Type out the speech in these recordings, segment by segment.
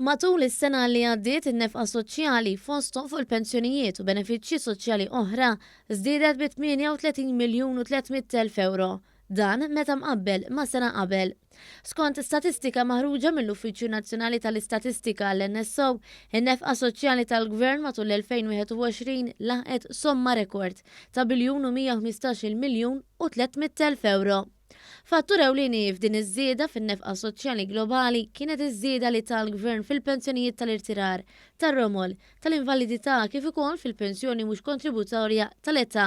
Matul is-sena li għaddiet in-nefqa soċjali fosthom fuq il-pensjonijiet u benefiċċji soċjali oħra żdiedet bi 38 miljun u 300 elf euro. Dan meta mqabbel ma' sena qabel. Skont statistika maħruġa mill-Uffiċċju Nazzjonali tal-Istatistika l-NSO, in-nefqa soċjali tal-Gvern matul l-2021 laħqet somma rekord ta' biljun u 115 miljun u 300 elf euro. Fattur ewlieni f'din iż-żieda fin-nefqa soċjali globali kienet iż-żieda li tal-Gvern fil-pensjonijiet tal-irtirar, tar-romol, tal-invalidità kif ukoll fil-pensjoni mhux kontributorja tal-età.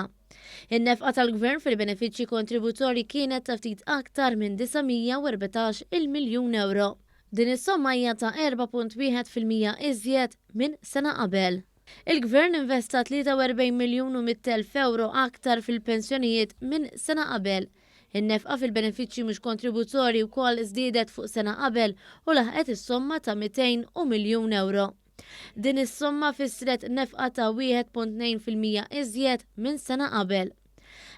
In-nefqa tal-Gvern fil-benefiċċji kontributorji kienet ta' ftit aktar minn 914 miljun euro. Din is-somma hija ta' 4.1% iżjed minn sena qabel. Il-Gvern investa 43 miljun u 100 elf euro aktar fil-pensjonijiet minn sena qabel. In-nefqa fil-benefiċċji mhux kontributorji wkoll żdiedet fuq sena qabel u laħqet is-somma ta' 200 miljun euro. Din is-somma fissret nefqa ta' 1.2% iżjed minn sena qabel.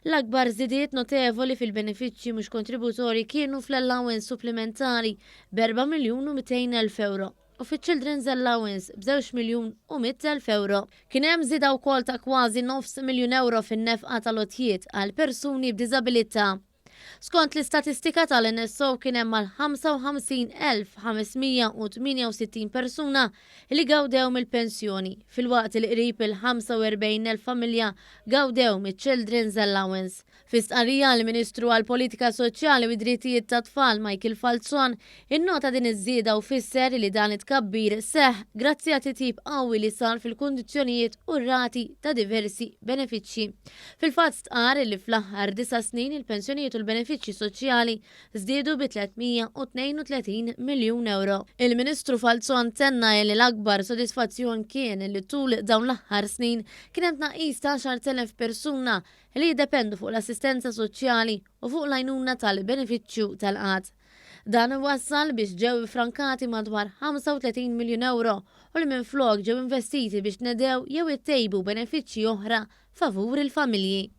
L-akbar żidiet notevoli fil-benefiċċji mhux kontributorji kienu fl-allowance supplementari b'4 miljun u 200 elf euro u fiċ-Children's Allowance b'2 miljun u 100 elf euro. Kien hemm żieda wkoll ta' kważi nofs miljun euro fin-nefqa tal-otjiet għal persuni b'diżabilità. Skont l-istatistika tal-NSO kien hemm mal 55,568 persuna li gawdew mill-pensjoni, filwaqt li qrib il-45,000 familja gawdew mill-Children's Allowance. Fi stqarrija l-Ministru għall-Politika Soċjali u Drittijiet tat-Tfal Michael Falzon innota din iż-żieda u fisser li dan it-tkabbir seħħ grazzi għat titjib qawwi li sar fil-kundizzjonijiet u rati ta' diversi benefiċċji. Fil-fatt stqar li fl-aħħar 9 snin il-pensjonijiet u l-benefiċċji soċjali żdiedu bi 332 miljun euro. Il-Ministru Falzon tenna li l-akbar sodisfazzjon kien li tul dawn l-aħħar snin kien hemm tnaqqis ta' 10,000 persuna li jiddependu fuq l-assistenza soċjali u fuq l-għajnuna tal-benefiċċju tal-qatt. Dan wassal biex ġew frankati madwar 35 miljun euro u li minflok ġew investiti biex nedew jew ittejbu benefiċċji oħra favur il-familji.